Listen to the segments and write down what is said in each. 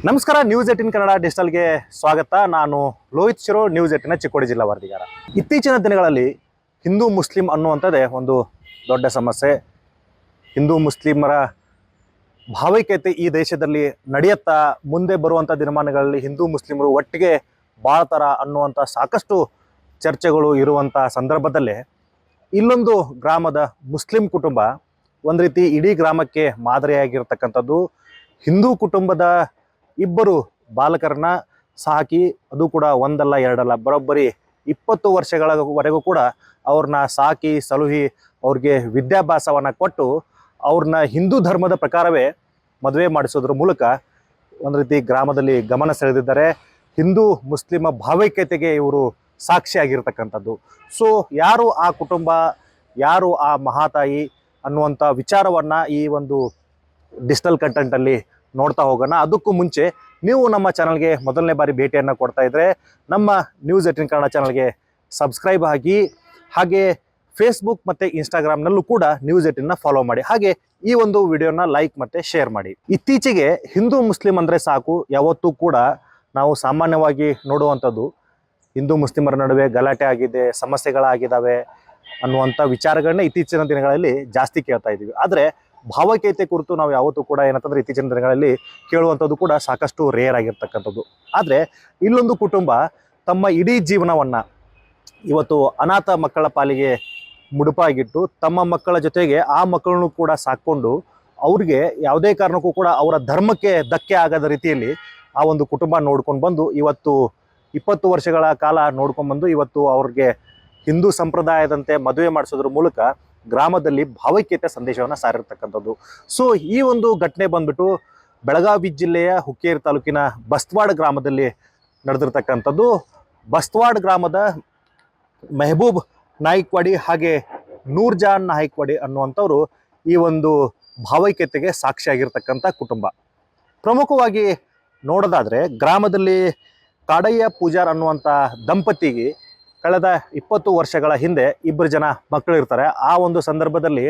ನಮಸ್ಕಾರ. ನ್ಯೂಸ್ 18 ಕನ್ನಡ ಡಿಜಿಟಲ್ಗೆ ಸ್ವಾಗತ. ನಾನು ಲೋಹಿತ್ ಶಿರೋ, ನ್ಯೂಸ್ 18 ಚಿಕ್ಕೋಡಿ ಜಿಲ್ಲಾ ವರದಿಗಾರ. ಇತ್ತೀಚಿನ ದಿನಗಳಲ್ಲಿ ಹಿಂದೂ ಮುಸ್ಲಿಂ ಅನ್ನುವಂಥದ್ದೇ ಒಂದು ದೊಡ್ಡ ಸಮಸ್ಯೆ. ಹಿಂದೂ ಮುಸ್ಲಿಮರ ಭಾವೈಕ್ಯತೆ ಈ ದೇಶದಲ್ಲಿ ನಡೆಯುತ್ತಾ, ಮುಂದೆ ಬರುವಂಥ ದಿನಮಾನಗಳಲ್ಲಿ ಹಿಂದೂ ಮುಸ್ಲಿಮರು ಒಟ್ಟಿಗೆ ಬಾಳ್ತಾರ ಅನ್ನುವಂಥ ಸಾಕಷ್ಟು ಚರ್ಚೆಗಳು ಇರುವಂಥ ಸಂದರ್ಭದಲ್ಲೇ ಇಲ್ಲೊಂದು ಗ್ರಾಮದ ಮುಸ್ಲಿಂ ಕುಟುಂಬ ಒಂದು ರೀತಿ ಇಡೀ ಗ್ರಾಮಕ್ಕೆ ಮಾದರಿಯಾಗಿರ್ತಕ್ಕಂಥದ್ದು. ಹಿಂದೂ ಕುಟುಂಬದ ಇಬ್ಬರು ಬಾಲಕರನ್ನ ಸಾಕಿ, ಅದು ಕೂಡ ಒಂದಲ್ಲ ಎರಡಲ್ಲ, ಬರೋಬ್ಬರಿ 20 ವರ್ಷಗಳವರೆಗೂ ಕೂಡ ಅವ್ರನ್ನ ಸಾಕಿ ಸಲುಹಿ ಅವ್ರಿಗೆ ವಿದ್ಯಾಭ್ಯಾಸವನ್ನು ಕೊಟ್ಟು ಅವ್ರನ್ನ ಹಿಂದೂ ಧರ್ಮದ ಪ್ರಕಾರವೇ ಮದುವೆ ಮಾಡಿಸೋದ್ರ ಮೂಲಕ ಒಂದು ರೀತಿ ಗ್ರಾಮದಲ್ಲಿ ಗಮನ ಸೆಳೆದಿದ್ದಾರೆ. ಹಿಂದೂ ಮುಸ್ಲಿಮ ಭಾವೈಕ್ಯತೆಗೆ ಇವರು ಸಾಕ್ಷಿಯಾಗಿರ್ತಕ್ಕಂಥದ್ದು. ಸೊ ಯಾರು ಆ ಕುಟುಂಬ, ಯಾರು ಆ ಮಹಾತಾಯಿ ಅನ್ನುವಂಥ ವಿಚಾರವನ್ನು ಈ ಒಂದು ಡಿಜಿಟಲ್ ಕಂಟೆಂಟಲ್ಲಿ ನೋಡ್ತಾ ಹೋಗೋಣ. ಅದಕ್ಕೂ ಮುಂಚೆ ನೀವು ನಮ್ಮ ಚಾನಲ್ಗೆ ಮೊದಲನೇ ಬಾರಿ ಭೇಟಿಯನ್ನು ಕೊಡ್ತಾ ಇದ್ದರೆ ನಮ್ಮ ನ್ಯೂಸ್ 18 ಕನ್ನಡ ಚಾನಲ್ಗೆ ಸಬ್ಸ್ಕ್ರೈಬ್ ಆಗಿ, ಹಾಗೆ ಫೇಸ್ಬುಕ್ ಮತ್ತು ಇನ್ಸ್ಟಾಗ್ರಾಮ್ನಲ್ಲೂ ಕೂಡ ನ್ಯೂಸ್ 18ನ ಫಾಲೋ ಮಾಡಿ, ಹಾಗೆ ಈ ಒಂದು ವಿಡಿಯೋನ ಲೈಕ್ ಮತ್ತು ಶೇರ್ ಮಾಡಿ. ಇತ್ತೀಚೆಗೆ ಹಿಂದೂ ಮುಸ್ಲಿಂ ಅಂದರೆ ಸಾಕು, ಯಾವತ್ತೂ ಕೂಡ ನಾವು ಸಾಮಾನ್ಯವಾಗಿ ನೋಡುವಂಥದ್ದು ಹಿಂದೂ ಮುಸ್ಲಿಮರ ನಡುವೆ ಗಲಾಟೆ ಆಗಿದೆ, ಸಮಸ್ಯೆಗಳಾಗಿದ್ದಾವೆ ಅನ್ನುವಂಥ ವಿಚಾರಗಳನ್ನ ಇತ್ತೀಚಿನ ದಿನಗಳಲ್ಲಿ ಜಾಸ್ತಿ ಕೇಳ್ತಾ ಇದ್ದೀವಿ. ಆದರೆ ಭಾವೈಕ್ಯತೆ ಕುರಿತು ನಾವು ಯಾವತ್ತೂ ಕೂಡ ಏನಂತಂದ್ರೆ ಇತ್ತೀಚಿನ ದಿನಗಳಲ್ಲಿ ಕೇಳುವಂಥದ್ದು ಕೂಡ ಸಾಕಷ್ಟು ರೇರ್ ಆಗಿರ್ತಕ್ಕಂಥದ್ದು. ಆದರೆ ಇಲ್ಲೊಂದು ಕುಟುಂಬ ತಮ್ಮ ಇಡೀ ಜೀವನವನ್ನು ಇವತ್ತು ಅನಾಥ ಮಕ್ಕಳ ಪಾಲಿಗೆ ಮುಡುಪಾಗಿಟ್ಟು ತಮ್ಮ ಮಕ್ಕಳ ಜೊತೆಗೆ ಆ ಮಕ್ಕಳನ್ನು ಕೂಡ ಸಾಕ್ಕೊಂಡು ಅವ್ರಿಗೆ ಯಾವುದೇ ಕಾರಣಕ್ಕೂ ಕೂಡ ಅವರ ಧರ್ಮಕ್ಕೆ ಧಕ್ಕೆ ಆಗದ ರೀತಿಯಲ್ಲಿ ಆ ಒಂದು ಕುಟುಂಬ ನೋಡ್ಕೊಂಡು ಬಂದು ಇವತ್ತು 20 ವರ್ಷಗಳ ಕಾಲ ನೋಡ್ಕೊಂಡ್ಬಂದು ಇವತ್ತು ಅವ್ರಿಗೆ ಹಿಂದೂ ಸಂಪ್ರದಾಯದಂತೆ ಮದುವೆ ಮಾಡಿಸೋದ್ರ ಮೂಲಕ ಗ್ರಾಮದಲ್ಲಿ ಭಾವೈಕ್ಯತೆ ಸಂದೇಶವನ್ನು ಸಾರಿರ್ತಕ್ಕಂಥದ್ದು. ಸೊ ಈ ಒಂದು ಘಟನೆ ಬಂದ್ಬಿಟ್ಟು ಬೆಳಗಾವಿ ಜಿಲ್ಲೆಯ ಹುಕ್ಕೇರಿ ತಾಲೂಕಿನ ಬಸ್ತವಾಡ ಗ್ರಾಮದಲ್ಲಿ ನಡೆದಿರ್ತಕ್ಕಂಥದ್ದು. ಬಸ್ತವಾಡ ಗ್ರಾಮದ ಮೆಹಬೂಬ್ ನಾಯ್ಕವಾಡಿ ಹಾಗೆ ನೂರ್ಜಾನ್ ನಾಯ್ಕವಾಡಿ ಅನ್ನುವಂಥವ್ರು ಈ ಒಂದು ಭಾವೈಕ್ಯತೆಗೆ ಸಾಕ್ಷಿಯಾಗಿರ್ತಕ್ಕಂಥ ಕುಟುಂಬ. ಪ್ರಮುಖವಾಗಿ ನೋಡೋದಾದರೆ ಗ್ರಾಮದಲ್ಲಿ ಕಾಡಯ್ಯ ಪೂಜಾರ್ ಅನ್ನುವಂಥ ದಂಪತಿಗೆ ಕಳೆದ 20 ವರ್ಷಗಳ ಹಿಂದೆ 2 ಜನ ಮಕ್ಕಳು ಇರ್ತಾರೆ. ಆ ಒಂದು ಸಂದರ್ಭದಲ್ಲಿ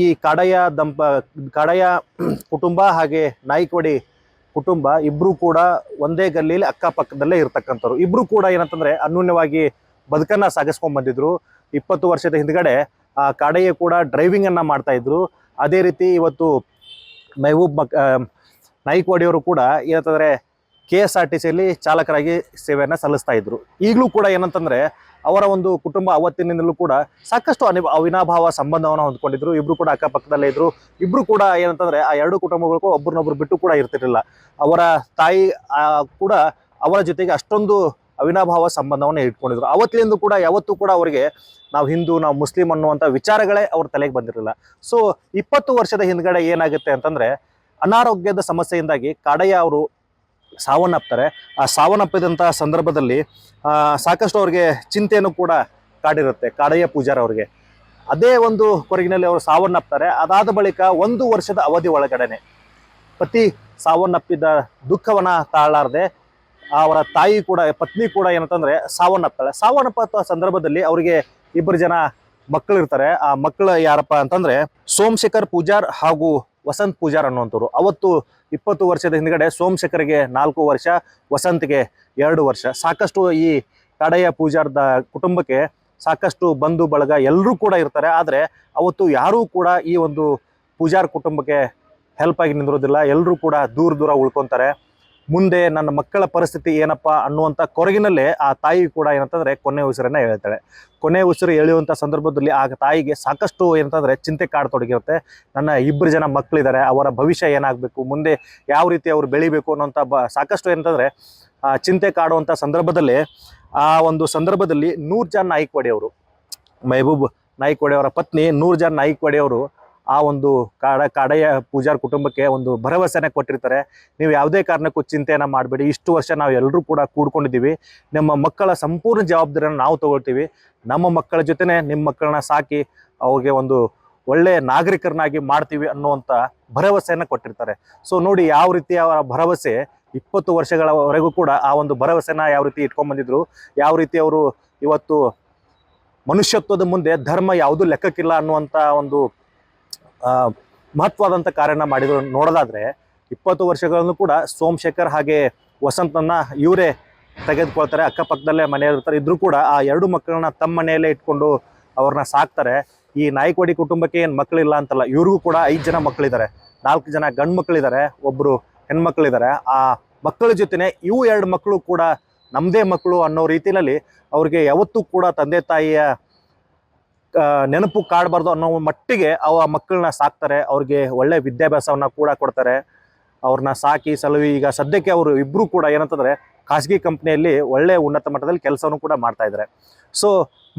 ಈ ಕಾಡಯ್ಯ ಕುಟುಂಬ ಹಾಗೆ ನಾಯ್ಕವಾಡಿ ಕುಟುಂಬ ಇಬ್ಬರು ಕೂಡ ಒಂದೇ ಗಲ್ಲಿಯಲ್ಲಿ ಅಕ್ಕಪಕ್ಕದಲ್ಲೇ ಇರ್ತಕ್ಕಂಥವ್ರು. ಇಬ್ಬರು ಕೂಡ ಏನಂತಂದರೆ ಅನ್ಯೂನ್ಯವಾಗಿ ಬದುಕನ್ನು ಸಾಗಿಸ್ಕೊಂಡು ಬಂದಿದ್ರು. 20 ವರ್ಷದ ಹಿಂದ್ಗಡೆ ಆ ಕಾಡಯ್ಯ ಕೂಡ ಡ್ರೈವಿಂಗನ್ನು ಮಾಡ್ತಾಯಿದ್ರು. ಅದೇ ರೀತಿ ಇವತ್ತು ಮೆಹಬೂಬ್ ನಾಯ್ಕವಾಡಿಯವರು ಕೂಡ ಏನಂತಂದರೆ KSRTCಯಲ್ಲಿ ಚಾಲಕರಾಗಿ ಸೇವೆಯನ್ನು ಸಲ್ಲಿಸ್ತಾ ಇದ್ರು. ಈಗಲೂ ಕೂಡ ಏನಂತಂದರೆ ಅವರ ಒಂದು ಕುಟುಂಬ ಅವತ್ತಿನಿಂದಲೂ ಕೂಡ ಸಾಕಷ್ಟು ಅವಿನಾಭಾವ ಸಂಬಂಧವನ್ನು ಹೊಂದ್ಕೊಂಡಿದ್ರು. ಇಬ್ಬರು ಕೂಡ ಅಕ್ಕಪಕ್ಕದಲ್ಲೇ ಇದ್ರು. ಇಬ್ಬರು ಕೂಡ ಏನಂತಂದರೆ ಆ 2 ಕುಟುಂಬಗಳಿಗೂ ಒಬ್ಬರನ್ನೊಬ್ಬರು ಬಿಟ್ಟು ಕೂಡ ಇರ್ತಿರಲಿಲ್ಲ. ಅವರ ತಾಯಿ ಕೂಡ ಅವರ ಜೊತೆಗೆ ಅಷ್ಟೊಂದು ಅವಿನಾಭಾವ ಸಂಬಂಧವನ್ನು ಇಟ್ಕೊಂಡಿದ್ರು. ಅವತ್ತಿನಿಂದ ಕೂಡ ಯಾವತ್ತೂ ಕೂಡ ಅವರಿಗೆ ನಾವು ಹಿಂದೂ, ನಾವು ಮುಸ್ಲಿಂ ಅನ್ನುವಂಥ ವಿಚಾರಗಳೇ ಅವ್ರ ತಲೆಗೆ ಬಂದಿರಲಿಲ್ಲ. ಸೊ 20 ವರ್ಷದ ಹಿಂದ್ಗಡೆ ಏನಾಗುತ್ತೆ ಅಂತಂದರೆ ಅನಾರೋಗ್ಯದ ಸಮಸ್ಯೆಯಿಂದಾಗಿ ಕಾಡಯ್ಯ ಅವರು ಸಾವನ್ನಪ್ತಾರೆ. ಆ ಸಾವನ್ನಪ್ಪಿದಂಥ ಸಂದರ್ಭದಲ್ಲಿ ಸಾಕಷ್ಟು ಅವ್ರಿಗೆ ಚಿಂತೆಯನ್ನು ಕೂಡ ಕಾಡಿರುತ್ತೆ ಕಾಡಯ್ಯ ಪೂಜಾರ್ ಅವ್ರಿಗೆ. ಅದೇ ಒಂದು ಕೊರಗಿನಲ್ಲಿ ಅವರು ಸಾವನ್ನಪ್ತಾರೆ. ಅದಾದ ಬಳಿಕ 1 ವರ್ಷದ ಅವಧಿ ಒಳಗಡೆನೆ ಪತಿ ಸಾವನ್ನಪ್ಪಿದ ದುಃಖವನ್ನು ತಾಳಲಾರದೆ ಅವರ ತಾಯಿ ಕೂಡ, ಪತ್ನಿ ಕೂಡ ಏನಂತಂದರೆ ಸಾವನ್ನಪ್ತಾಳೆ. ಸಾವನ್ನಪ್ಪ ಸಂದರ್ಭದಲ್ಲಿ ಅವರಿಗೆ 2 ಜನ ಮಕ್ಕಳಿರ್ತಾರೆ. ಆ ಮಕ್ಕಳು ಯಾರಪ್ಪ ಅಂತಂದರೆ ಸೋಮಶೇಖರ್ ಪೂಜಾರ್ ಹಾಗೂ ವಸಂತ್ ಪೂಜಾರ್ ಅನ್ನುವಂಥವ್ರು. ಅವತ್ತು 20 ವರ್ಷದ ಹಿಂದ್ಗಡೆ ಸೋಮಶೇಖರ್ಗೆ 4 ವರ್ಷ, ವಸಂತ್ಗೆ 2 ವರ್ಷ. ಸಾಕಷ್ಟು ಈ ಕಾಡಯ್ಯ ಪೂಜಾರ್ದ ಕುಟುಂಬಕ್ಕೆ ಸಾಕಷ್ಟು ಬಂಧು ಬಳಗ ಎಲ್ಲರೂ ಕೂಡ ಇರ್ತಾರೆ. ಆದರೆ ಅವತ್ತು ಯಾರೂ ಕೂಡ ಈ ಒಂದು ಪೂಜಾರ್ ಕುಟುಂಬಕ್ಕೆ ಹೆಲ್ಪ್ ಆಗಿ ನಿಂದಿರೋದಿಲ್ಲ. ಎಲ್ಲರೂ ಕೂಡ ದೂರ ಉಳ್ಕೊತಾರೆ. ಮುಂದೆ ನನ್ನ ಮಕ್ಕಳ ಪರಿಸ್ಥಿತಿ ಏನಪ್ಪ ಅನ್ನುವಂಥ ಕೊರಗಿನಲ್ಲೇ ಆ ತಾಯಿ ಕೂಡ ಏನಂತಂದರೆ ಕೊನೆ ಉಸಿರನ್ನು ಹೇಳ್ತಾಳೆ. ಕೊನೆ ಉಸಿರು ಎಳೆಯುವಂಥ ಸಂದರ್ಭದಲ್ಲಿ ಆ ತಾಯಿಗೆ ಸಾಕಷ್ಟು ಏನಂತಂದರೆ ಚಿಂತೆ ಕಾಡತೊಡಗಿರುತ್ತೆ. ನನ್ನ 2 ಜನ ಮಕ್ಕಳಿದ್ದಾರೆ, ಅವರ ಭವಿಷ್ಯ ಏನಾಗಬೇಕು, ಮುಂದೆ ಯಾವ ರೀತಿ ಅವರು ಬೆಳಿಬೇಕು ಅನ್ನೋಂಥ ಸಾಕಷ್ಟು ಏನಂತಂದರೆ ಚಿಂತೆ ಕಾಡುವಂಥ ಸಂದರ್ಭದಲ್ಲಿ ಆ ಒಂದು ಸಂದರ್ಭದಲ್ಲಿ ನೂರ್ಜಾನ್ ನಾಯ್ಕವಾಡಿ ಅವರು, ಮೆಹಬೂಬ್ ನಾಯ್ಕವಾಡಿ ಅವರ ಪತ್ನಿ ನೂರ್ಜಾನ್ ನಾಯ್ಕವಾಡಿ ಅವರು ಆ ಒಂದು ಕಾಡಯ್ಯ ಪೂಜಾರ್ ಕುಟುಂಬಕ್ಕೆ ಒಂದು ಭರವಸೆನ ಕೊಟ್ಟಿರ್ತಾರೆ. ನೀವು ಯಾವುದೇ ಕಾರಣಕ್ಕೂ ಚಿಂತೆಯನ್ನು ಮಾಡಬೇಡಿ, ಇಷ್ಟು ವರ್ಷ ನಾವು ಎಲ್ಲರೂ ಕೂಡ ಕೂಡ್ಕೊಂಡಿದ್ದೀವಿ, ನಮ್ಮ ಮಕ್ಕಳ ಸಂಪೂರ್ಣ ಜವಾಬ್ದಾರಿಯನ್ನು ನಾವು ತಗೊಳ್ತೀವಿ, ನಮ್ಮ ಮಕ್ಕಳ ಜೊತೆನೇ ನಿಮ್ಮ ಮಕ್ಕಳನ್ನ ಸಾಕಿ ಅವ್ರಿಗೆ ಒಂದು ಒಳ್ಳೆಯ ನಾಗರಿಕರನ್ನಾಗಿ ಮಾಡ್ತೀವಿ ಅನ್ನುವಂಥ ಭರವಸೆಯನ್ನು ಕೊಟ್ಟಿರ್ತಾರೆ. ಸೊ ನೋಡಿ ಯಾವ ರೀತಿ ಅವರ ಭರವಸೆ 20 ವರ್ಷಗಳವರೆಗೂ ಕೂಡ ಆ ಒಂದು ಭರವಸೆನ ಯಾವ ರೀತಿ ಇಟ್ಕೊಂಡ್ಬಂದಿದ್ರು, ಯಾವ ರೀತಿ ಅವರು ಇವತ್ತು ಮನುಷ್ಯತ್ವದ ಮುಂದೆ ಧರ್ಮ ಯಾವುದೂ ಲೆಕ್ಕಕ್ಕಿಲ್ಲ ಅನ್ನುವಂಥ ಒಂದು ಮಹತ್ವದಂಥ ಕಾರ್ಯನ ಮಾಡಿದ್ರು ನೋಡೋದಾದರೆ 20 ವರ್ಷಗಳನ್ನು ಕೂಡ ಸೋಮಶೇಖರ್ ಹಾಗೆ ವಸಂತನ ಇವರೇ ತೆಗೆದುಕೊಳ್ತಾರೆ. ಅಕ್ಕಪಕ್ಕದಲ್ಲೇ ಮನೆಯಲ್ಲಿರ್ತಾರೆ. ಇದ್ರೂ ಕೂಡ ಆ 2 ಮಕ್ಕಳನ್ನ ತಮ್ಮ ಮನೆಯಲ್ಲೇ ಇಟ್ಕೊಂಡು ಅವ್ರನ್ನ ಸಾಕ್ತಾರೆ. ಈ ನಾಯ್ಕವಾಡಿ ಕುಟುಂಬಕ್ಕೆ ಏನು ಮಕ್ಕಳಿಲ್ಲ ಅಂತಲ್ಲ, ಇವ್ರಿಗೂ ಕೂಡ 5 ಜನ ಮಕ್ಕಳಿದ್ದಾರೆ. 4 ಜನ ಗಂಡು ಮಕ್ಕಳಿದ್ದಾರೆ, ಒಬ್ಬರು ಹೆಣ್ಮಕ್ಳಿದ್ದಾರೆ. ಆ ಮಕ್ಕಳ ಜೊತೆನೆ ಇವು 2 ಮಕ್ಕಳು ಕೂಡ ನಮ್ಮದೇ ಮಕ್ಕಳು ಅನ್ನೋ ರೀತಿಯಲ್ಲಿ ಅವ್ರಿಗೆ ಯಾವತ್ತೂ ಕೂಡ ತಂದೆ ತಾಯಿಯ ನೆನಪು ಕಾಡಬಾರ್ದು ಅನ್ನೋ ಮಟ್ಟಿಗೆ ಆ ಮಕ್ಕಳನ್ನ ಸಾಕ್ತಾರೆ. ಅವ್ರಿಗೆ ಒಳ್ಳೆ ವಿದ್ಯಾಭ್ಯಾಸವನ್ನ ಕೂಡ ಕೊಡ್ತಾರೆ. ಅವ್ರನ್ನ ಸಾಕಿ ಸಲುವಿ ಈಗ ಸದ್ಯಕ್ಕೆ ಅವರು ಇಬ್ಬರು ಕೂಡ ಏನಂತಂದ್ರೆ ಖಾಸಗಿ ಕಂಪ್ನಿಯಲ್ಲಿ ಒಳ್ಳೆ ಉನ್ನತ ಮಟ್ಟದಲ್ಲಿ ಕೆಲಸವನ್ನು ಕೂಡ ಮಾಡ್ತಾ ಇದ್ದಾರೆ. ಸೊ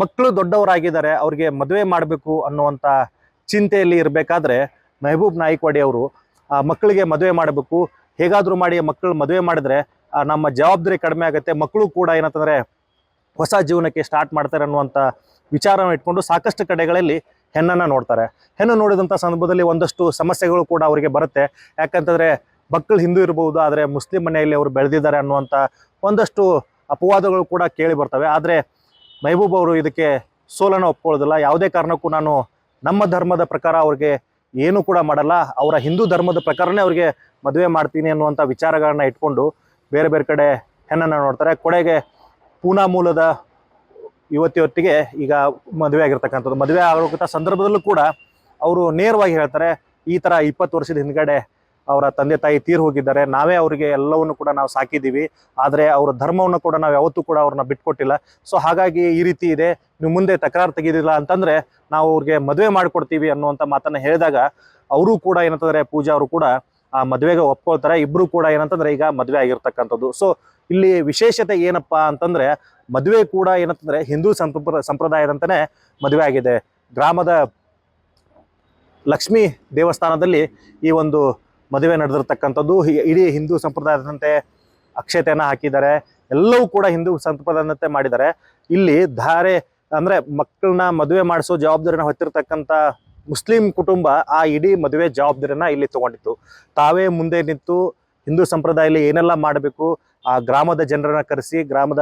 ಮಕ್ಕಳು ದೊಡ್ಡವರಾಗಿದ್ದಾರೆ, ಅವ್ರಿಗೆ ಮದುವೆ ಮಾಡಬೇಕು ಅನ್ನುವಂಥ ಚಿಂತೆಯಲ್ಲಿ ಇರಬೇಕಾದ್ರೆ ಮೆಹಬೂಬ್ ನಾಯ್ಕವಾಡಿ ಅವರು ಮಕ್ಕಳಿಗೆ ಮದುವೆ ಮಾಡಬೇಕು, ಹೇಗಾದರೂ ಮಾಡಿ ಮಕ್ಕಳು ಮದುವೆ ಮಾಡಿದ್ರೆ ನಮ್ಮ ಜವಾಬ್ದಾರಿ ಕಡಿಮೆ ಆಗುತ್ತೆ, ಮಕ್ಕಳು ಕೂಡ ಏನಂತಂದ್ರೆ ಹೊಸ ಜೀವನಕ್ಕೆ ಸ್ಟಾರ್ಟ್ ಮಾಡ್ತಾರೆ ಅನ್ನುವಂಥ ವಿಚಾರವನ್ನು ಇಟ್ಕೊಂಡು ಸಾಕಷ್ಟು ಕಡೆಗಳಲ್ಲಿ ಹೆಣ್ಣನ್ನು ನೋಡ್ತಾರೆ. ಹೆಣ್ಣು ನೋಡಿದಂಥ ಸಂದರ್ಭದಲ್ಲಿ ಒಂದಷ್ಟು ಸಮಸ್ಯೆಗಳು ಕೂಡ ಅವರಿಗೆ ಬರುತ್ತೆ. ಯಾಕಂತಂದರೆ ಮಕ್ಕಳು ಹಿಂದೂ ಇರಬಹುದು, ಆದರೆ ಮುಸ್ಲಿಂ ಮನೆಯಲ್ಲಿ ಅವರು ಬೆಳೆದಿದ್ದಾರೆ ಅನ್ನುವಂಥ ಒಂದಷ್ಟು ಅಪವಾದಗಳು ಕೂಡ ಕೇಳಿ ಬರ್ತವೆ. ಆದರೆ ಮೆಹಬೂಬ್ ಅವರು ಇದಕ್ಕೆ ಸೋಲನ್ನು ಒಪ್ಕೊಳ್ಳೋದಿಲ್ಲ. ಯಾವುದೇ ಕಾರಣಕ್ಕೂ ನಾನು ನಮ್ಮ ಧರ್ಮದ ಪ್ರಕಾರ ಅವ್ರಿಗೆ ಏನೂ ಕೂಡ ಮಾಡಲ್ಲ, ಅವರ ಹಿಂದೂ ಧರ್ಮದ ಪ್ರಕಾರನೇ ಅವ್ರಿಗೆ ಮದುವೆ ಮಾಡ್ತೀನಿ ಅನ್ನುವಂಥ ವಿಚಾರಗಳನ್ನ ಇಟ್ಕೊಂಡು ಬೇರೆ ಬೇರೆ ಕಡೆ ಹೆಣ್ಣನ್ನು ನೋಡ್ತಾರೆ. ಕೊನೆಗೆ ಪೂನಾ ಮೂಲದ ಯುವತಿಯೊಟ್ಟಿಗೆ ಈಗ ಮದುವೆ ಆಗಿರ್ತಕ್ಕಂಥದ್ದು. ಮದುವೆ ಆಗೋಂಥ ಸಂದರ್ಭದಲ್ಲೂ ಕೂಡ ಅವರು ನೇರವಾಗಿ ಹೇಳ್ತಾರೆ, ಈ ಥರ 20 ವರ್ಷದ ಹಿಂದ್ಗಡೆ ಅವರ ತಂದೆ ತಾಯಿ ತೀರ್ ಹೋಗಿದ್ದಾರೆ, ನಾವೇ ಅವರಿಗೆ ಎಲ್ಲವನ್ನು ಕೂಡ ನಾವು ಸಾಕಿದ್ದೀವಿ, ಆದರೆ ಅವರ ಧರ್ಮವನ್ನು ಕೂಡ ನಾವು ಯಾವತ್ತೂ ಕೂಡ ಅವ್ರನ್ನ ಬಿಟ್ಕೊಟ್ಟಿಲ್ಲ. ಸೊ ಹಾಗಾಗಿ ಈ ರೀತಿ ಇದೆ, ನೀವು ಮುಂದೆ ತಕರಾರು ತೆಗೆದಿಲ್ಲ ಅಂತಂದರೆ ನಾವು ಅವ್ರಿಗೆ ಮದುವೆ ಮಾಡಿಕೊಡ್ತೀವಿ ಅನ್ನುವಂಥ ಮಾತನ್ನು ಹೇಳಿದಾಗ ಅವರು ಕೂಡ ಏನಂತಂದರೆ ಪೂಜಾ ಅವರು ಕೂಡ ಆ ಮದುವೆಗೆ ಒಪ್ಕೊಳ್ತಾರೆ. ಇಬ್ಬರು ಕೂಡ ಏನಂತಂದರೆ ಈಗ ಮದುವೆ ಆಗಿರ್ತಕ್ಕಂಥದ್ದು. ಸೊ ಇಲ್ಲಿ ವಿಶೇಷತೆ ಏನಪ್ಪ ಅಂತಂದರೆ ಮದುವೆ ಕೂಡ ಏನಂತಂದರೆ ಹಿಂದೂ ಸಂಪ್ರದಾಯದಂತನೇ ಮದುವೆ ಆಗಿದೆ. ಗ್ರಾಮದ ಲಕ್ಷ್ಮೀ ದೇವಸ್ಥಾನದಲ್ಲಿ ಈ ಒಂದು ಮದುವೆ ನಡೆದಿರ್ತಕ್ಕಂಥದ್ದು. ಇಡೀ ಹಿಂದೂ ಸಂಪ್ರದಾಯದಂತೆ ಅಕ್ಷತೆಯನ್ನು ಹಾಕಿದ್ದಾರೆ, ಎಲ್ಲವೂ ಕೂಡ ಹಿಂದೂ ಸಂಪ್ರದಾಯದಂತೆ ಮಾಡಿದ್ದಾರೆ. ಇಲ್ಲಿ ಧಾರೆ ಅಂದರೆ ಮಕ್ಕಳನ್ನ ಮದುವೆ ಮಾಡಿಸೋ ಜವಾಬ್ದಾರಿನ ಹೊತ್ತಿರ್ತಕ್ಕಂಥ ಮುಸ್ಲಿಂ ಕುಟುಂಬ ಆ ಇಡೀ ಮದುವೆ ಜವಾಬ್ದಾರಿನ ಇಲ್ಲಿ ತಗೊಂಡಿತ್ತು. ತಾವೇ ಮುಂದೆ ನಿಂತು ಹಿಂದೂ ಸಂಪ್ರದಾಯದಲ್ಲಿ ಏನೆಲ್ಲ ಮಾಡಬೇಕು, ಆ ಗ್ರಾಮದ ಜನರನ್ನ ಕರೆಸಿ, ಗ್ರಾಮದ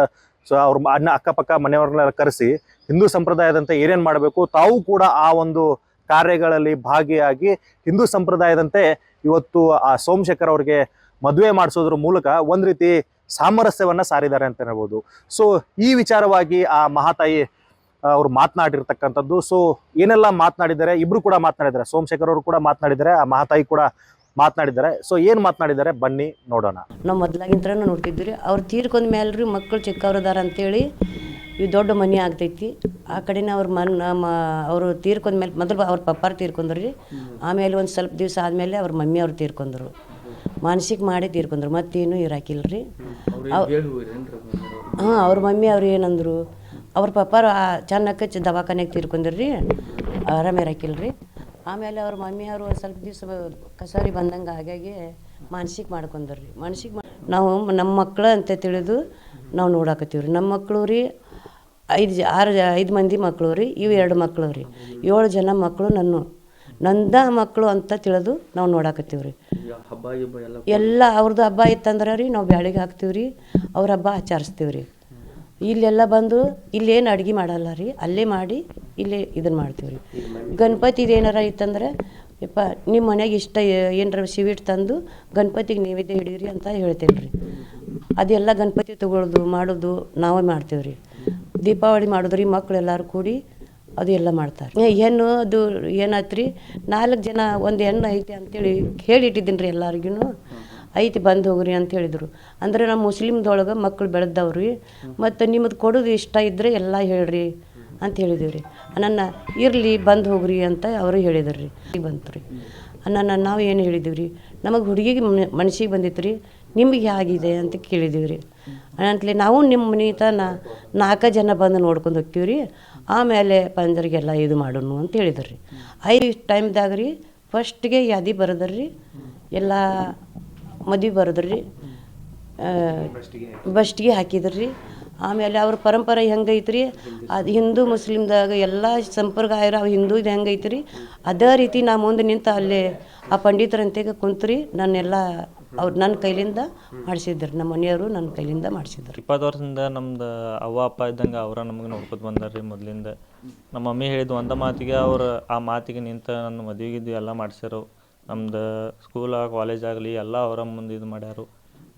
ಅವ್ರ ಅಕ್ಕಪಕ್ಕ ಮನೆಯವ್ರನ್ನೆಲ್ಲ ಕರೆಸಿ ಹಿಂದೂ ಸಂಪ್ರದಾಯದಂತೆ ಏನೇನು ಮಾಡಬೇಕು, ತಾವು ಕೂಡ ಆ ಒಂದು ಕಾರ್ಯಗಳಲ್ಲಿ ಭಾಗಿಯಾಗಿ ಹಿಂದೂ ಸಂಪ್ರದಾಯದಂತೆ ಇವತ್ತು ಆ ಸೋಮಶೇಖರ್ ಅವ್ರಿಗೆ ಮದುವೆ ಮಾಡಿಸೋದ್ರ ಮೂಲಕ ಒಂದು ರೀತಿ ಸಾಮರಸ್ಯವನ್ನು ಸಾರಿದ್ದಾರೆ ಅಂತ ಹೇಳ್ಬೋದು. ಸೊ ಈ ವಿಚಾರವಾಗಿ ಆ ಮಹಾತಾಯಿ ಅವರು ಮಾತನಾಡಿರ್ತಕ್ಕಂಥದ್ದು. ಸೊ ಏನೆಲ್ಲ ಮಾತನಾಡಿದ್ದಾರೆ, ಇಬ್ರು ಕೂಡ ಮಾತನಾಡಿದ್ದಾರೆ, ಸೋಮಶೇಖರ್ ಅವರು ಕೂಡ ಮಾತನಾಡಿದ್ದಾರೆ, ಆ ಮಹಾತಾಯಿ ಕೂಡ ಮಾತನಾಡಿದ್ದಾರೆ. ಸೊ ಏನು ಮಾತನಾಡಿದ್ದಾರೆ ಬನ್ನಿ ನೋಡೋಣ. ನಾವು ಮೊದಲಾಗಿಂತ ನೋಡ್ತಿದ್ವಿ, ಅವ್ರು ತೀರ್ಕೊಂಡ ಮೇಲೆ ರೀ ಮಕ್ಕಳು ಚಿಕ್ಕವ್ರದಾರ ಅಂತೇಳಿ ಇವು ದೊಡ್ಡ ಮನೆ ಆಗ್ತೈತಿ. ಆ ಕಡೆನ ಅವ್ರ ಅವರು ತೀರ್ಕೊಂಡ ಮೇಲೆ ಮೊದಲು ಅವ್ರ ಪಪ್ಪಾರು ತೀರ್ಕೊಂಡ್ರು ರೀ. ಆಮೇಲೆ ಒಂದು ಸ್ವಲ್ಪ ದಿವಸ ಆದಮೇಲೆ ಅವ್ರ ಮಮ್ಮಿ ಅವ್ರು ತೀರ್ಕೊಂಡ್ರು, ಮಾನಸಿಕ ಮಾಡಿ ತೀರ್ಕೊಂಡ್ರು, ಮತ್ತೇನು ಇರಾಕಿಲ್ಲ ರೀ. ಹಾಂ, ಅವ್ರ ಮಮ್ಮಿ ಅವ್ರು ಏನಂದ್ರು, ಅವ್ರ ಪಪ್ಪಾರು ಚೆನ್ನಕ್ಕೆ ದವಾಖಾನೆಗೆ ತೀರ್ಕೊಂಡ್ರು ರೀ, ಆರಾಮ ಇರಾಕಿಲ್ಲ ರೀ. ಆಮೇಲೆ ಅವ್ರ ಮಮ್ಮಿ ಅವರು ಒಂದು ಸ್ವಲ್ಪ ದಿವಸ ಕಸಾರಿ ಬಂದಂಗೆ ಹಾಗಾಗಿ ಮಾನಸಿಕ ಮಾಡ್ಕೊಂಡ್ರು ರೀ. ನಾವು ನಮ್ಮ ಮಕ್ಕಳು ಅಂತ ತಿಳಿದು ನಾವು ನೋಡಾಕತ್ತೀವಿ ರೀ. ನಮ್ಮ ಮಕ್ಕಳು ರೀ 5 ಮಂದಿ ಮಕ್ಕಳು ರೀ, ಇವು 2 ಮಕ್ಕಳು ರೀ, 7 ಜನ ಮಕ್ಕಳು ನಂದ ಮಕ್ಕಳು ಅಂತ ತಿಳಿದು ನಾವು ನೋಡಾಕತ್ತೀವಿ ರೀ. ಎಲ್ಲ ಅವ್ರದ್ದು ಹಬ್ಬ ಇತ್ತಂದ್ರೆ ರೀ ನಾವು ಬ್ಯಾಳಿಗೆ ಹಾಕ್ತೀವಿ ರೀ, ಅವ್ರ ಹಬ್ಬ ಆಚರಿಸ್ತೀವಿ ರೀ. ಇಲ್ಲೆಲ್ಲ ಬಂದು ಇಲ್ಲೇನು ಅಡುಗೆ ಮಾಡಲ್ಲ ರೀ, ಅಲ್ಲೇ ಮಾಡಿ ಇಲ್ಲೇ ಇದನ್ನು ಮಾಡ್ತೀವಿ ರೀ. ಗಣಪತಿದು ಏನಾರ ಇತ್ತಂದ್ರೆ ಯಪ್ಪ ನಿಮ್ಮ ಮನೆಗೆ ಇಷ್ಟ ಏನಾರ ಸ್ವೀಟ್ ತಂದು ಗಣಪತಿಗೆ ನೈವೇದ್ಯ ಹಿಡೀರಿ ಅಂತ ಹೇಳ್ತೇವೆ ರೀ. ಅದೆಲ್ಲ ಗಣಪತಿ ತಗೊಳ್ಳೋದು ಮಾಡೋದು ನಾವೇ ಮಾಡ್ತೀವಿ ರೀ. ದೀಪಾವಳಿ ಮಾಡೋದ್ರಿ ಮಕ್ಕಳೆಲ್ಲರೂ ಕೂಡಿ ಅದು ಎಲ್ಲ ಮಾಡ್ತಾರೆ. ಹೆಣ್ಣು ಅದು ಏನಾಯ್ತು ರೀ, 4 ಜನ ಒಂದು ಹೆಣ್ಣು ಐತೆ ಅಂತೇಳಿ ಹೇಳಿಟ್ಟಿದ್ದೀನಿ ರೀ ಎಲ್ಲರಿಗೂ. ಐತಿ ಬಂದು ಹೋಗ್ರಿ ಅಂತ ಹೇಳಿದರು. ಅಂದರೆ ನಮ್ಮ ಮುಸ್ಲಿಮ್ದೊಳಗೆ ಮಕ್ಕಳು ಬೆಳೆದವ್ರಿ, ಮತ್ತು ನಿಮ್ಮದು ಕೊಡೋದು ಇಷ್ಟ ಇದ್ದರೆ ಎಲ್ಲ ಹೇಳ್ರಿ ಅಂತ ಹೇಳಿದೀವಿ ರೀ. ನನ್ನ ಇರಲಿ ಬಂದು ಹೋಗ್ರಿ ಅಂತ ಅವರು ಹೇಳಿದ್ರು ರೀ. ಬಂತು ರೀ ನಾವು ಏನು ಹೇಳಿದೀವಿ ರೀ, ನಮಗೆ ಹುಡುಗಿಗೆ ಮನಸ್ಸಿಗೆ ಬಂದಿತ್ತು ರೀ, ನಿಮಗೆ ಹೇಗಿದೆ ಅಂತ ಕೇಳಿದೀವಿ ರೀ. ಅಂತಲೇ ನಾವು ನಿಮ್ಮ ಮನೆ ತನ 4 ಜನ ಬಂದು ನೋಡ್ಕೊಂಡು ಹೋಗ್ತೀವಿ ರೀ, ಆಮೇಲೆ ಪಂದರಿಗೆಲ್ಲ ಇದು ಮಾಡೋಣ ಅಂತ ಹೇಳಿದ್ರು ರೀ. 5 ಟೈಮ್ದಾಗ ರೀ ಫಸ್ಟ್ಗೆ ಯಾದಿ ಬರೋದ್ರಿ, ಎಲ್ಲ ಮದುವೆ ಬರೋದ್ರಿ, ಬಸ್ಟಿಗೆ ಹಾಕಿದ್ರಿ. ಆಮೇಲೆ ಅವ್ರ ಪರಂಪರೆ ಹೆಂಗೈತ್ರಿ, ಅದು ಹಿಂದೂ ಮುಸ್ಲಿಮ್ದಾಗ ಎಲ್ಲ ಸಂಪ್ರದಾಯ ಅವು ಹಿಂದೂದು ಹೆಂಗೈತ್ರಿ ಅದೇ ರೀತಿ ನಾ ಮುಂದೆ ನಿಂತು ಅಲ್ಲೇ ಆ ಪಂಡಿತರಂತೆಗೆ ಕುಂತ್ರಿ ನನ್ನೆಲ್ಲ ಅವ್ರು ನನ್ನ ಕೈಲಿಂದ ಮಾಡಿಸಿದ್ರು, ನಮ್ಮ ಮನೆಯವರು ನನ್ನ ಕೈಲಿಂದ ಮಾಡಿಸಿದ್ರು. 20 ವರ್ಷದಿಂದ ನಮ್ದು ಅವ್ವ ಅಪ್ಪ ಇದ್ದಂಗೆ ಅವರ ನಮಗೆ ನೋಡ್ಕೊತ ಬಂದಾರ್ರಿ. ಮೊದಲಿಂದ ನಮ್ಮ ಮಮ್ಮಿ ಹೇಳಿದ್ದು ಒಂದ ಮಾತಿಗೆ ಅವ್ರು ಆ ಮಾತಿಗೆ ನಿಂತು ನನ್ನ ಮದುವೆಗಿದ್ದು ಎಲ್ಲ ಮಾಡಿಸ್ಯಾರು. ನಮ್ದು ಸ್ಕೂಲ ಕಾಲೇಜ್ ಆಗಲಿ ಎಲ್ಲ ಅವರ ಮುಂದೆ ಇದು ಮಾಡ್ಯಾರು.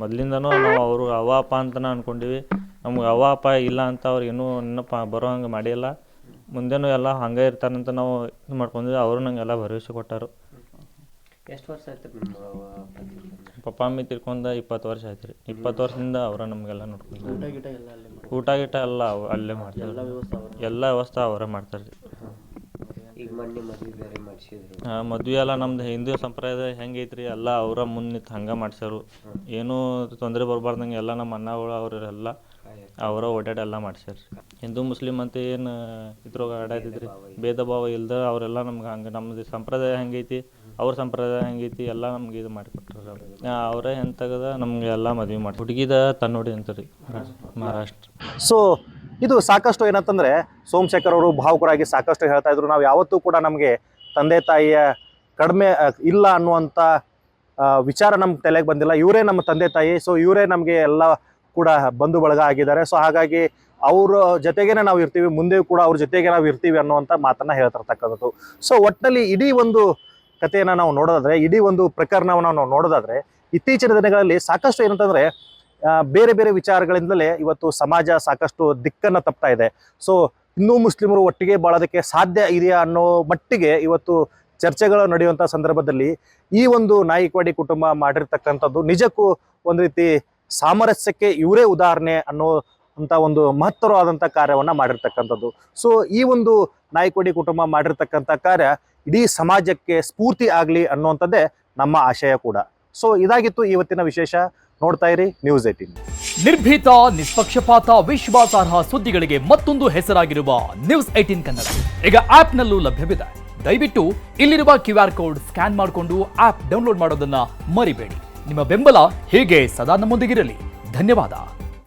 ಮೊದಲಿಂದನೂ ನಾವು ಅವರು ಅವ್ವ ಅಪ್ಪ ಅಂತಲೇ ಅಂದ್ಕೊಂಡಿವಿ. ನಮ್ಗೆ ಅವ್ವ ಅಪ್ಪ ಇಲ್ಲ ಅಂತ ಅವ್ರು ಏನೂ ನೆನಪು ಬರೋ ಹಂಗೆ ಮಾಡಿಲ್ಲ. ಮುಂದೆನೂ ಎಲ್ಲ ಹಂಗೆ ಇರ್ತಾರಂತ ನಾವು ಇದು ಮಾಡ್ಕೊಂಡಿವಿ. ಅವರು ನಂಗೆಲ್ಲ ಭರವಸೆ ಕೊಟ್ಟರು. ಎಷ್ಟು ವರ್ಷ ಆಯ್ತು ಪಪ್ಪ ಮಮ್ಮಿ ತಿರ್ಕೊಂಡು 20 ವರ್ಷ ಆಯ್ತು ರೀ. 20 ವರ್ಷದಿಂದ ಅವರ ನಮಗೆಲ್ಲ ನೋಡ್ಕೊಂಡು ಊಟ ಗೀಟ ಎಲ್ಲ ಅಲ್ಲೇ ಮಾಡ್ತಾರೆ. ಎಲ್ಲ ವ್ಯವಸ್ಥೆ ಅವರೇ ಮಾಡ್ತಾರೆ ರೀ. ಈಗ ಮೊನ್ನೆ ಮದುವೆ ಬೇರೆ ಮಾಡಿಸಿದ್ರು. ಮದುವೆ ಎಲ್ಲ ನಮ್ದು ಹಿಂದೂ ಸಂಪ್ರದಾಯ ಹೆಂಗೈತ್ರಿ ಎಲ್ಲ ಅವರ ಮುಂದೆ ನಿಂತು ಹಂಗೆ ಮಾಡ್ಸ್ಯಾರು. ಏನೂ ತೊಂದರೆ ಬರಬಾರ್ದಂಗೆ ಎಲ್ಲ ನಮ್ಮ ಅಣ್ಣಗಳು ಅವರೆಲ್ಲ ಅವರ ಓಡಾಡಿ ಎಲ್ಲ ಮಾಡ್ಸ್ಯಾರ. ಹಿಂದೂ ಮುಸ್ಲಿಂ ಅಂತ ಏನು ಇದ್ರೊಳಗೆ ಆಡಾತಿದ್ರಿ ಭೇದ ಭಾವ ಇಲ್ದ ಅವರೆಲ್ಲ ನಮ್ಗೆ ಹಂಗೆ ನಮ್ಮದು ಸಂಪ್ರದಾಯ ಹೆಂಗೈತಿ ಅವ್ರ ಸಂಪ್ರದಾಯ ಹೆಂಗೈತಿ ಎಲ್ಲ ನಮ್ಗೆ ಇದು ಮಾಡಿಕೊಟ್ರ. ಅವರೇ ಎಂತಾಗದ ನಮ್ಗೆ ಎಲ್ಲ ಮದುವೆ ಮಾಡಿ ಹುಡುಗಿದ ತನ್ನೋಡಿ ಅಂತಾರೆ ಮಹಾರಾಷ್ಟ್ರ. ಸೊ ಇದು ಸಾಕಷ್ಟು ಏನಂತಂದರೆ ಸೋಮಶೇಖರ್ ಅವರು ಭಾವುಕರಾಗಿ ಸಾಕಷ್ಟು ಹೇಳ್ತಾ ಇದ್ರು. ನಾವು ಯಾವತ್ತೂ ಕೂಡ ನಮಗೆ ತಂದೆ ತಾಯಿಯ ಕಡಿಮೆ ಇಲ್ಲ ಅನ್ನುವಂಥ ವಿಚಾರ ನಮ್ಮ ತಲೆಗೆ ಬಂದಿಲ್ಲ. ಇವರೇ ನಮ್ಮ ತಂದೆ ತಾಯಿ. ಸೊ ಇವರೇ ನಮಗೆ ಎಲ್ಲ ಕೂಡ ಬಂಧು ಬಳಗ ಆಗಿದ್ದಾರೆ. ಸೊ ಹಾಗಾಗಿ ಅವ್ರ ಜೊತೆಗೇನೆ ನಾವು ಇರ್ತೀವಿ, ಮುಂದೆಯೂ ಕೂಡ ಅವ್ರ ಜೊತೆಗೆ ನಾವು ಇರ್ತೀವಿ ಅನ್ನುವಂಥ ಮಾತನ್ನು ಹೇಳ್ತಿರ್ತಕ್ಕಂಥದ್ದು. ಸೊ ಒಟ್ಟಿನಲ್ಲಿ ಇಡೀ ಒಂದು ಕಥೆಯನ್ನು ನಾವು ನೋಡೋದಾದರೆ, ಇಡೀ ಒಂದು ಪ್ರಕರಣವನ್ನು ನಾವು ನೋಡೋದಾದರೆ, ಇತ್ತೀಚಿನ ದಿನಗಳಲ್ಲಿ ಸಾಕಷ್ಟು ಏನಂತಂದರೆ ಬೇರೆ ಬೇರೆ ವಿಚಾರಗಳಿಂದಲೇ ಇವತ್ತು ಸಮಾಜ ಸಾಕಷ್ಟು ದಿಕ್ಕನ್ನು ತಪ್ತಾ ಇದೆ. ಸೊ ಹಿಂದೂ ಮುಸ್ಲಿಮರು ಒಟ್ಟಿಗೆ ಬಾಳೋದಕ್ಕೆ ಸಾಧ್ಯ ಇದೆಯಾ ಅನ್ನೋ ಮಟ್ಟಿಗೆ ಇವತ್ತು ಚರ್ಚೆಗಳು ನಡೆಯುವಂಥ ಸಂದರ್ಭದಲ್ಲಿ ಈ ಒಂದು ನಾಯಕವಾಡಿ ಕುಟುಂಬ ಮಾಡಿರ್ತಕ್ಕಂಥದ್ದು ನಿಜಕ್ಕೂ ಒಂದು ರೀತಿ ಸಾಮರಸ್ಯಕ್ಕೆ ಇವರೇ ಉದಾಹರಣೆ ಅನ್ನೋಂಥ ಒಂದು ಮಹತ್ತರವಾದಂಥ ಕಾರ್ಯವನ್ನು ಮಾಡಿರ್ತಕ್ಕಂಥದ್ದು. ಸೊ ಈ ಒಂದು ನಾಯಕವಾಡಿ ಕುಟುಂಬ ಮಾಡಿರ್ತಕ್ಕಂಥ ಕಾರ್ಯ ಇಡೀ ಸಮಾಜಕ್ಕೆ ಸ್ಫೂರ್ತಿ ಆಗಲಿ ಅನ್ನುವಂಥದ್ದೇ ನಮ್ಮ ಆಶಯ ಕೂಡ. ಸೊ ಇದಾಗಿತ್ತು ಇವತ್ತಿನ ವಿಶೇಷ. ನೋಡ್ತಾ ಇರಿ ನ್ಯೂಸ್ 18. ನಿರ್ಭೀತ, ನಿಷ್ಪಕ್ಷಪಾತ, ವಿಶ್ವಾಸಾರ್ಹ ಸುದ್ದಿಗಳಿಗೆ ಮತ್ತೊಂದು ಹೆಸರಾಗಿರುವ ನ್ಯೂಸ್ 18 ಕನ್ನಡ ಈಗ ಆಪ್ನಲ್ಲೂ ಲಭ್ಯವಿದೆ. ದಯವಿಟ್ಟು ಇಲ್ಲಿರುವ QR ಕೋಡ್ ಸ್ಕ್ಯಾನ್ ಮಾಡಿಕೊಂಡು ಆಪ್ ಡೌನ್ಲೋಡ್ ಮಾಡೋದನ್ನ ಮರಿಬೇಡಿ. ನಿಮ್ಮ ಬೆಂಬಲ ಹೀಗೆ ಸದಾ ನಮ್ಮೊಂದಿಗಿರಲಿ. ಧನ್ಯವಾದ.